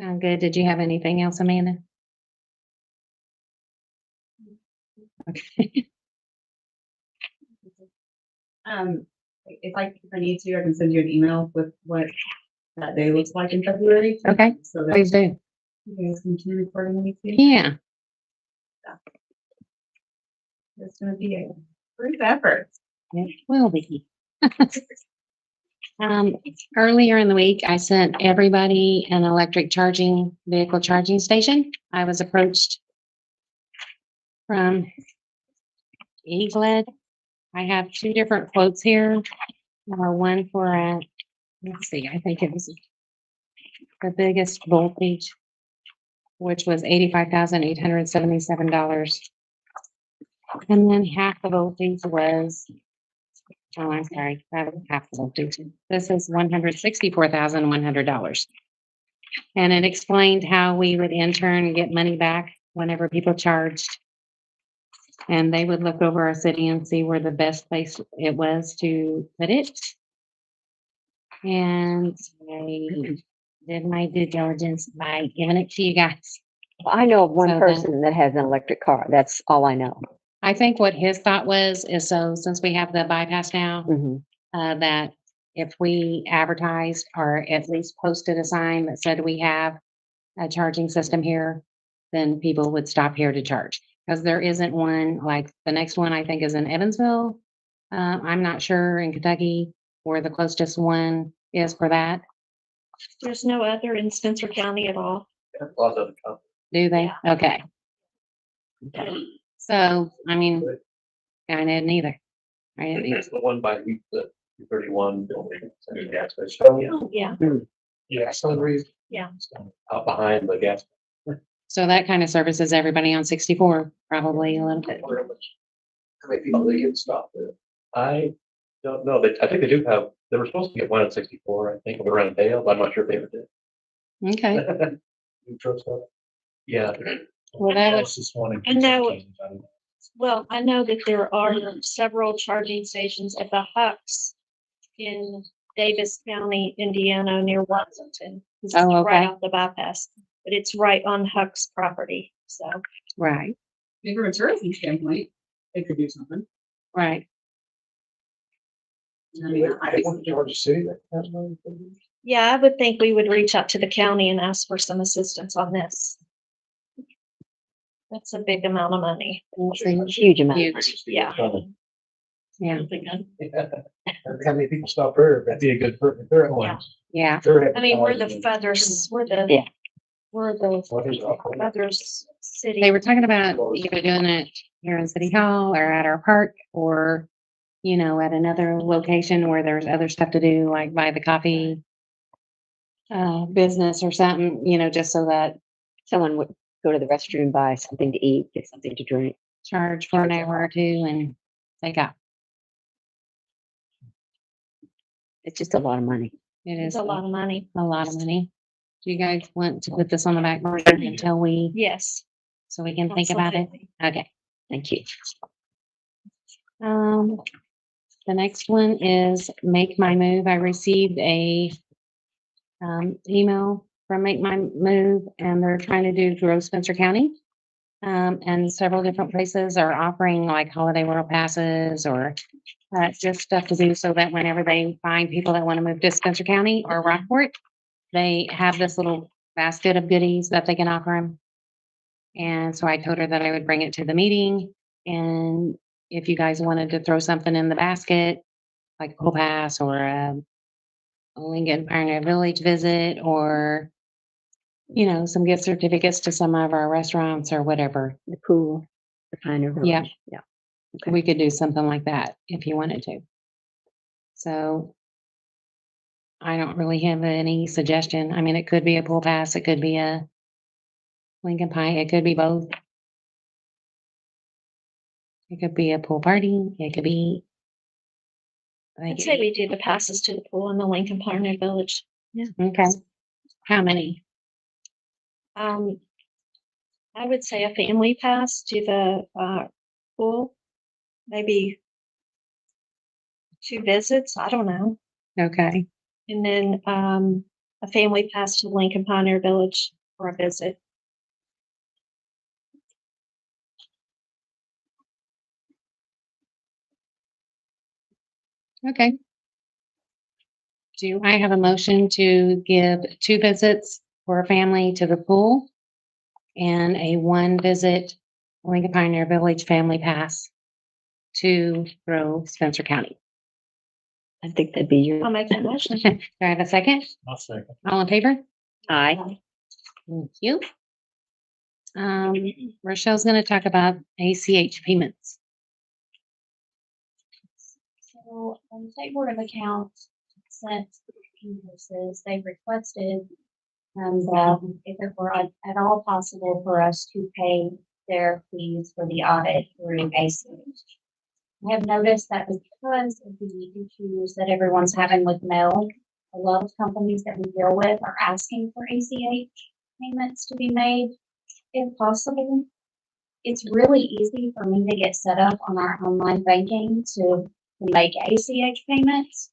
Sound good? Did you have anything else, Amanda? Okay. If I need to, I can send you an email with what that day looks like in February. Okay, So that please do. you guys can communicate accordingly. too. Yeah. It's gonna be a brief effort. It will be. Earlier in the week, I sent everybody an electric vehicle charging station. I was approached from EGLED. I have two different quotes here. One for let's see, I think it was the biggest voltage, which was $85,877. And then half the voltage was, oh, I'm sorry, that was half the voltage. This is $164,100. And it explained how we would in turn get money back whenever people charged. And they would look over our city and see where the best place it was to put it. And I did my due diligence by giving it to you guys. Well, I know of one So person that has an electric car. That's all I know. I think what his thought was is, so since we have the bypass now, Mhm. that if we advertised or at least posted a sign that said we have a charging system here, then people would stop here to charge. Because there isn't one, like the next one I think is in Evansville. I'm not sure in Kentucky where the closest one is for that. There's no other in Spencer County at all. Lots of companies. Do they? Yeah. Okay. So, I mean, I didn't either. I didn't either. There's the one by the 31 building, it's a gas station. Oh, yeah. Yeah, Sunrise. Yeah. Out behind the gas. So that kind of services everybody on 64, probably a little bit. How many people they get stopped there? I don't know, I think they do have, they were supposed to get one at 64, I think, around Dale, but I'm not sure if they ever did. Okay. New truck stop? Yeah. Well, that was, That's just one in I know- Kentucky. Well, I know that there are several charging stations at the Hucks in Davis County, Indiana, near Washington. This is Oh, right okay. off the bypass, but it's right on Huck's property, so. right, Maybe from a tourism standpoint, they could do something. right. I mean, I think- Georgia City, that has one. Yeah, I would think we would reach out to the county and ask for some assistance on this. That's a big amount of money. It's a Huge amount. huge, Yeah. yeah, How many people stop there? That'd be a good, they're at one. yeah. I mean, we're the feathers, Yeah. we're the feathers city. They were talking about either doing it here in City Hall or at our park or, at another location where there's other stuff to do, like by the coffee business or something, just so that Someone would go to the restroom, buy something to eat, get something to drink. charge for an hour or two and take out. It's just a lot of money. It It's is a lot of money. a lot of money. Do you guys want to put this on the back burner until Yes. so we can think about it? absolutely. Okay. Thank you. The next one is Make My Move. I received a email from Make My Move, and they're trying to do grow Spencer County. And several different places are offering like holiday world passes or just stuff to do so that whenever they find people that want to move to Spencer County or Rockport, they have this little basket of goodies that they can offer them. And so I told her that I would bring it to the meeting, and if you guys wanted to throw something in the basket, like a pool pass or a Lincoln Pioneer Village visit, or, you know, some gift certificates to some of our restaurants or whatever, The pool, the Pioneer Village. Yeah. Yeah. Okay. we could do something like that if you wanted to. So I don't really have any suggestion. I mean, it could be a pool pass, it could be a Lincoln Pie, it could be both. It could be a pool party, it could be. I I'd think say we do the passes to the pool in the Lincoln Pioneer Village. Okay. How many? I would say a family pass to the, pool. Maybe 2 visits, I don't know. Okay, And then, a family pass to Lincoln Pioneer Village for a visit. okay. Do I have a motion to give 2 visits for a family to the pool and a 1 visit Lincoln Pioneer Village family pass to Grove, Spencer County? I think that'd be your, I'll make that motion. Do I have a second? I'll second. All in favor? aye. Thank you. Rochelle's gonna talk about ACH payments. So, State Board of Accounts sent invoices, they requested, that if it were at all possible for us to pay their fees for the audit through ACH. I have noticed that because of the issues that everyone's having with mail, a lot of companies that we deal with are asking for ACH payments to be made, if possible. It's really easy for me to get set up on our online banking to make ACH payments,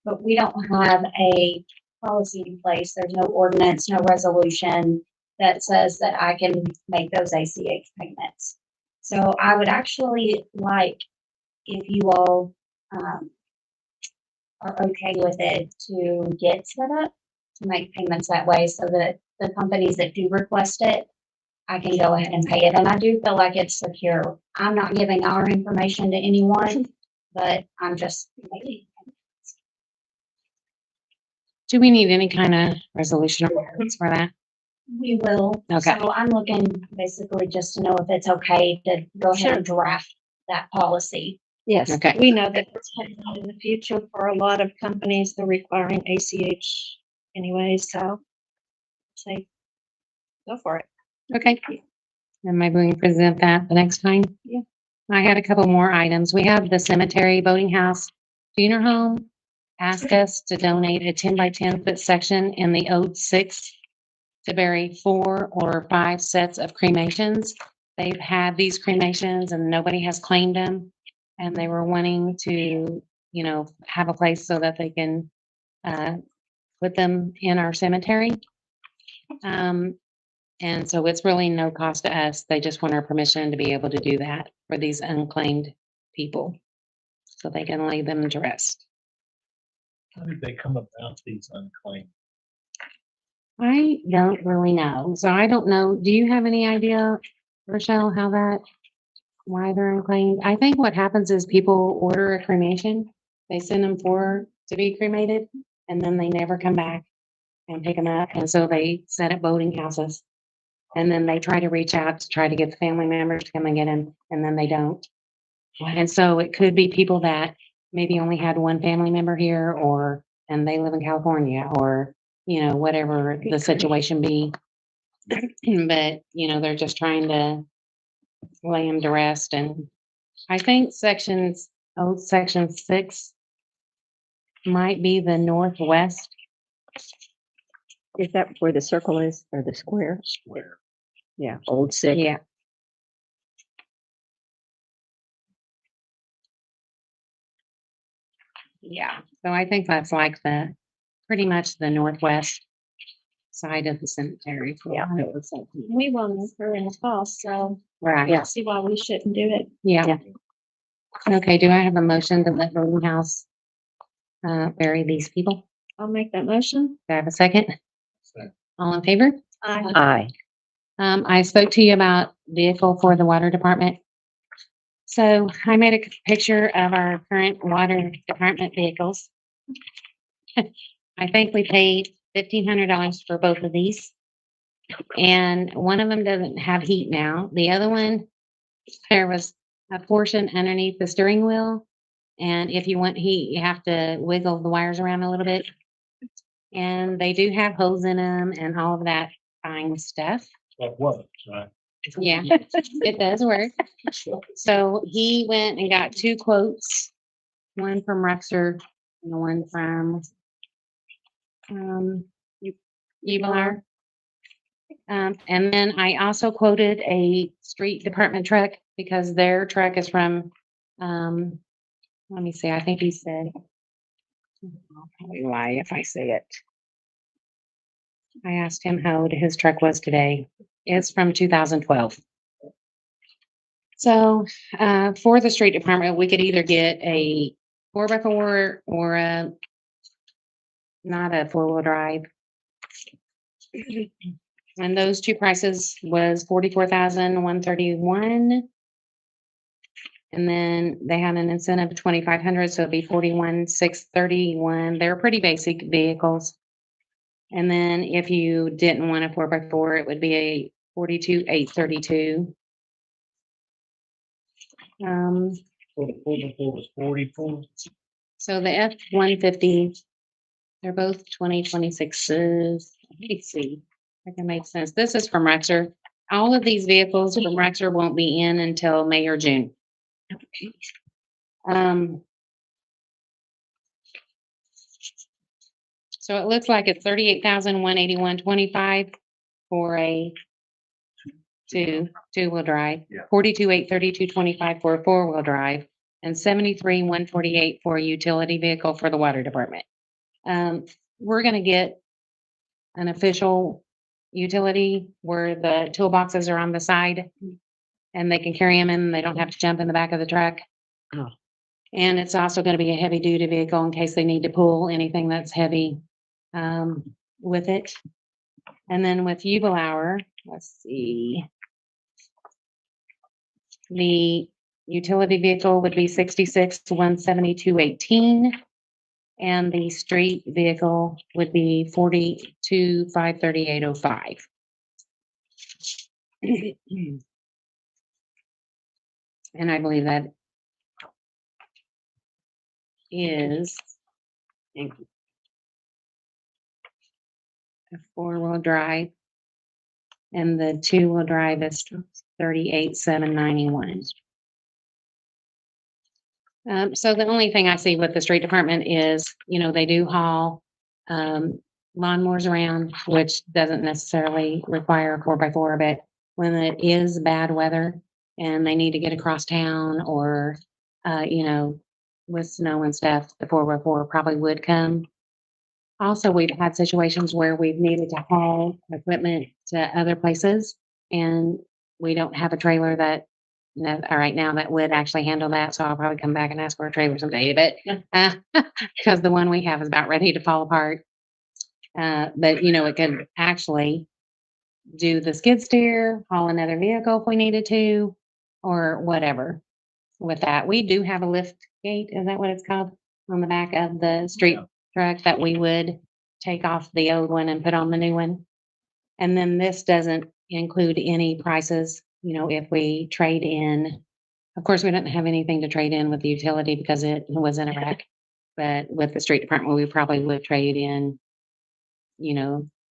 but we don't have a policy in place. There's no ordinance, no resolution that says that I can make those ACH payments. So I would actually like, if you all are okay with it, to get set up to make payments that way so that the companies that do request it, I can go ahead and pay it. And I do feel like it's secure. I'm not giving our information to anyone, but I'm just making. Do we need any kind of resolution or words for that? We will. Okay. So I'm looking basically just to know if it's okay to go ahead and draft that policy. Yes. Okay, We know that it's coming out in the future for a lot of companies, they're requiring ACH anyway, so say, go for it. okay. And maybe we can present that the next time. Yeah. I had a couple more items. We have the cemetery, boating house, funeral home. Ask us to donate a 10 by 10 foot section in the Ode 6 to bury 4 or 5 sets of cremations. They've had these cremations and nobody has claimed them. And they were wanting to, you know, have a place so that they can put them in our cemetery. And so it's really no cost to us. They just want our permission to be able to do that for these unclaimed people, so they can lay them to rest. How did they come about these unclaimed? I don't really know. So I don't know. Do you have any idea, Rochelle, why they're unclaimed? I think what happens is people order a cremation, they send them to be cremated, and then they never come back and pick them up. And so they set up boating houses. And then they try to reach out to try to get the family members to come and get them, and then they don't. And so it could be people that maybe only had one family member here, and they live in California, or, you know, whatever the situation be. But, you know, they're just trying to lay them to rest. And I think section 6 might be the northwest. Is that where the circle is or the square? Square. Yeah, Old 6. Yeah. Yeah, so I think that's like pretty much the northwest side of the cemetery. Yeah. We won't incur any cost, so Right, I don't see why we shouldn't do it. yeah. Okay, do I have a motion to let Boating House bury these people? I'll make that motion. Do I have a second? Second. All in favor? Aye. I spoke to you about vehicle for the water department. So I made a picture of our current water department vehicles. I think we paid $1,500 for both of these. And one of them doesn't have heat now. The other one, there was a portion underneath the steering wheel. And if you want heat, you have to wiggle the wires around a little bit. And they do have holes in them and all of that fine stuff. Like what? Right. Yeah, it does work. So he went and got two quotes, one from Rexer and one from Ubelar. And then I also quoted a street department truck because their truck is from, let me see, I think he said, I'll probably lie if I say it. I asked him how old his truck was today. It's from 2012. So, for the street department, we could either get a 4x4 or not a 4-wheel drive. And those two prices was $44,131. And then they had an incentive of $2,500, so it'd be $41,631. They're pretty basic vehicles. And then if you didn't want a 4x4, it would be a $42,832. Was 44. So the F-150, they're both 2026s. Let me see if I can make sense. This is from Rexer. All of these vehicles from Rexer won't be in until May or June. So it looks like it's $38,181.25 for a two-wheel drive. Yeah. $42,832.25 for a 4-wheel drive, and $73,148 for a utility vehicle for the water department. We're gonna get an official utility where the toolboxes are on the side and they can carry them in, they don't have to jump in the back of the truck. Oh. And it's also gonna be a heavy duty vehicle in case they need to pull anything that's heavy, with it. And then with Ubelar, let's see. The utility vehicle would be $66,172.18. And the street vehicle would be $42,538.05. And I believe that is a 4-wheel drive. And the 2-wheel drive is $38,791. So the only thing I see with the street department is, they do haul lawnmowers around, which doesn't necessarily require a 4x4, but when it is bad weather and they need to get across town or, with snow and stuff, the 4x4 probably would come. Also, we've had situations where we've needed to haul equipment to other places and we don't have a trailer that right now that would actually handle that. So I'll probably come back and ask for a trailer someday, but because the one we have is about ready to fall apart. But it could actually do the skid steer, haul another vehicle if we needed to, or whatever. With that, we do have a lift gate. Is that what it's called? On the back of the street truck that we would take off the old one and put on the new one. And then this doesn't include any prices, if we trade in. Of course, we don't have anything to trade in with the utility because it was in a wreck. But with the street department, we probably would trade in,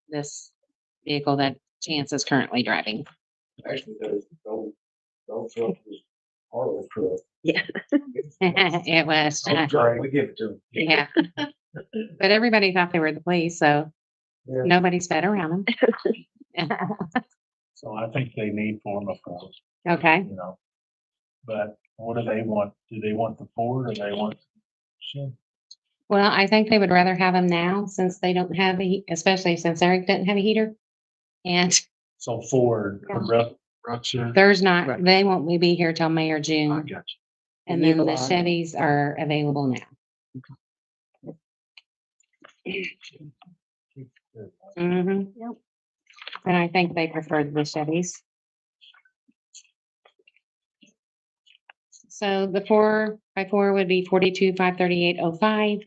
this vehicle that Chance is currently driving. Actually, those trucks was Harley truck. Yeah. It was, We give it to them. yeah. But everybody thought they were the police, so Yeah. nobody sped around them. So I think they need form of code, Okay. But what do they want? Do they want the Ford or they want? Sure. Well, I think they would rather have them now since they don't have especially since Eric doesn't have a heater. And So Ford, Rexer. there's not, Right. they won't be here till May or I June. got you. And then the Ubelar. Chevys are available now. Mhm. And I think they preferred the Chevys. So the 4x4 would be 42,538.05.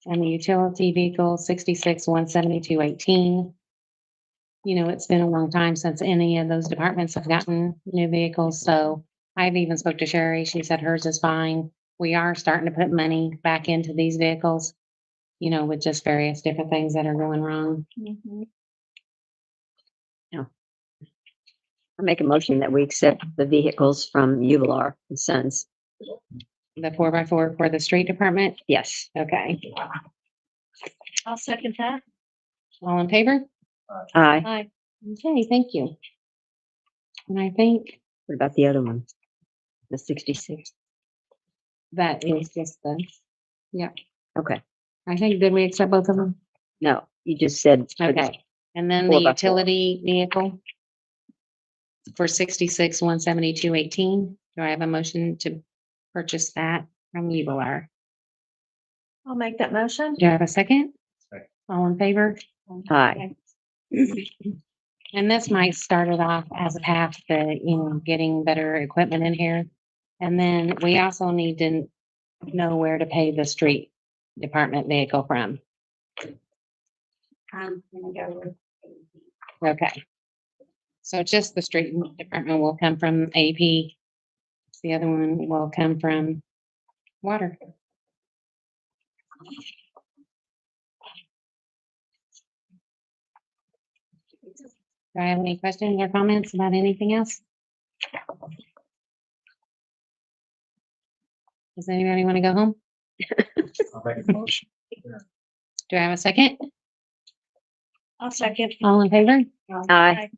And the utility vehicle, 66,172.18. You know, it's been a long time since any of those departments have gotten new vehicles, so I've even spoke to Sherry. She said hers is fine. We are starting to put money back into these vehicles, you know, with just various different things that are going wrong. Mhm. I make a motion that we accept the vehicles from Uvalor and Sons. The 4x4 for the street department. Yes. Okay, I'll second that. all in favor? Aye. Aye. Okay, thank you. And I think What about the other one? The 66? that is just the, Okay. I think, did we accept both of them? No, you just said. for the- Okay, and then the 4x4. utility vehicle for 66,172.18. Do I have a motion to purchase that from Uvalor? I'll make that motion. Do I have a second? Second. All in favor? Aye. And this might start it off as a path to, you know, getting better equipment in here. And then we also need to know where to pay the street department vehicle from. I'm gonna go with. Okay. So just the street department will come from AP. The other one will come from water. Do I have any questions or comments about anything else? Does anybody want to go home? I'll make a motion. Do I have a second? I'll second. All in favor? Aye.